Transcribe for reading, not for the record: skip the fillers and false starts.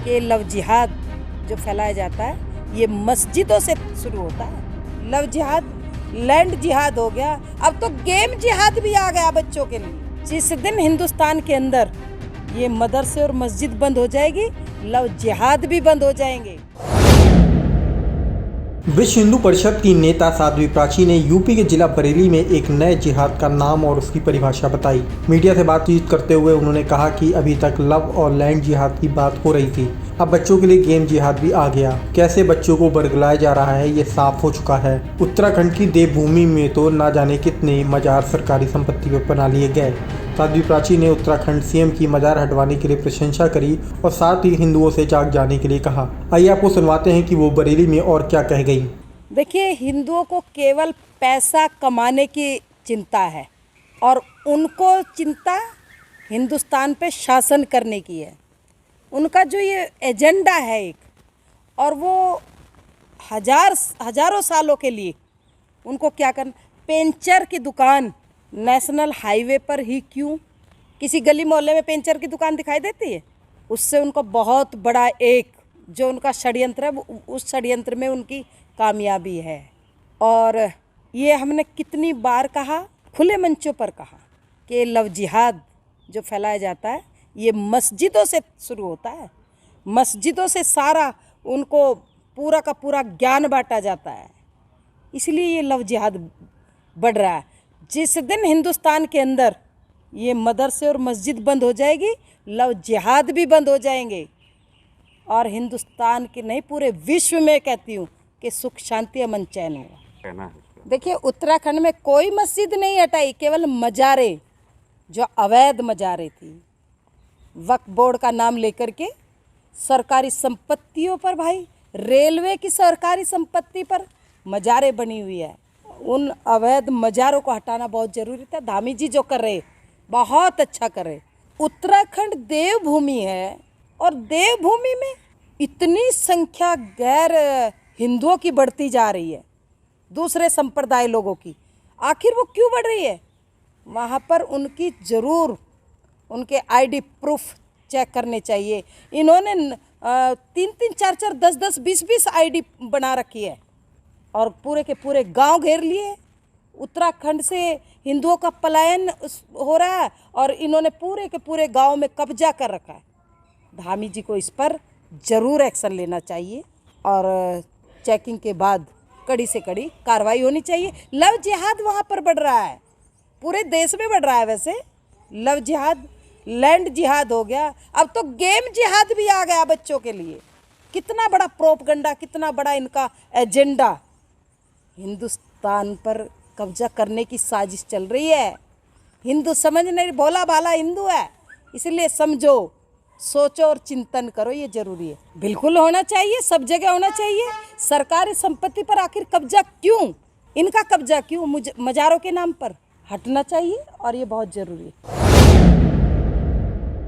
कि लव जिहाद जो फैलाया जाता है ये मस्जिदों से शुरू होता है। लव जिहाद लैंड जिहाद हो गया, अब तो गेम जिहाद भी आ गया बच्चों के लिए। जिस दिन हिंदुस्तान के अंदर ये मदरसे और मस्जिद बंद हो जाएगी, लव जिहाद भी बंद हो जाएंगे। विश्व हिंदू परिषद की नेता साध्वी प्राची ने यूपी के जिला बरेली में एक नए जिहाद का नाम और उसकी परिभाषा बताई। मीडिया से बातचीत करते हुए उन्होंने कहा कि अभी तक लव और लैंड जिहाद की बात हो रही थी, अब बच्चों के लिए गेम जिहाद भी आ गया। कैसे बच्चों को बरगलाया जा रहा है ये साफ हो चुका है। उत्तराखंड की देवभूमि में तो ना जाने कितने मजार सरकारी संपत्ति पर बना लिए गए। साध्वी प्राची ने उत्तराखंड सीएम की मजार हटवाने के लिए प्रशंसा करी और साथ ही हिंदुओं से जाग जाने के लिए कहा। आइए आपको सुनवाते हैं कि वो बरेली में और क्या कह गई। देखिए, हिंदुओं को केवल पैसा कमाने की चिंता है और उनको चिंता हिंदुस्तान पे शासन करने की है। उनका जो ये एजेंडा है एक, और वो हजारों सालों के लिए उनको क्या करना, पेंचर की दुकान नेशनल हाईवे पर ही क्यों, किसी गली मोहल्ले में पेंचर की दुकान दिखाई देती है? उससे उनको बहुत बड़ा एक जो उनका षड्यंत्र है, उस षड्यंत्र में उनकी कामयाबी है। और ये हमने कितनी बार कहा, खुले मंचों पर कहा कि लव जिहाद जो फैलाया जाता है ये मस्जिदों से शुरू होता है। मस्जिदों से सारा उनको पूरा का पूरा ज्ञान बांटा जाता है, इसलिए ये लव जिहाद बढ़ रहा है। जिस दिन हिंदुस्तान के अंदर ये मदरसे और मस्जिद बंद हो जाएगी, लव जिहाद भी बंद हो जाएंगे और हिंदुस्तान के नहीं पूरे विश्व में कहती हूँ कि सुख शांति अमन चैन होगा। देखिए, उत्तराखंड में कोई मस्जिद नहीं हटाई, केवल मजारे जो अवैध मजारे थी, वक्फ बोर्ड का नाम लेकर के सरकारी संपत्तियों पर, भाई रेलवे की सरकारी संपत्ति पर मजारे बनी हुई है। उन अवैध मजारों को हटाना बहुत ज़रूरी था। धामी जी जो कर रहे बहुत अच्छा कर रहे। उत्तराखंड देवभूमि है और देवभूमि में इतनी संख्या गैर हिंदुओं की बढ़ती जा रही है, दूसरे संप्रदाय लोगों की। आखिर वो क्यों बढ़ रही है? वहाँ पर उनकी ज़रूर उनके आईडी प्रूफ चेक करने चाहिए। इन्होंने 3-3, 4-4, 10-10, 20-20 आईडी बना रखी है और पूरे के पूरे गांव घेर लिए। उत्तराखंड से हिंदुओं का पलायन हो रहा है और इन्होंने पूरे के पूरे गांव में कब्जा कर रखा है। धामी जी को इस पर ज़रूर एक्शन लेना चाहिए और चेकिंग के बाद कड़ी से कड़ी कार्रवाई होनी चाहिए। लव जिहाद वहाँ पर बढ़ रहा है, पूरे देश में बढ़ रहा है। वैसे लव जिहाद लैंड जिहाद हो गया, अब तो गेम जिहाद भी आ गया बच्चों के लिए। कितना बड़ा प्रोपगंडा, कितना बड़ा इनका एजेंडा, हिंदुस्तान पर कब्जा करने की साजिश चल रही है। हिंदू समझ नहीं, भोला भाला हिंदू है, इसलिए समझो, सोचो और चिंतन करो, ये जरूरी है। बिल्कुल होना चाहिए, सब जगह होना चाहिए। सरकारी संपत्ति पर आखिर कब्जा क्यों, इनका कब्जा क्यों मजारों के नाम पर? हटना चाहिए और ये बहुत ज़रूरी है।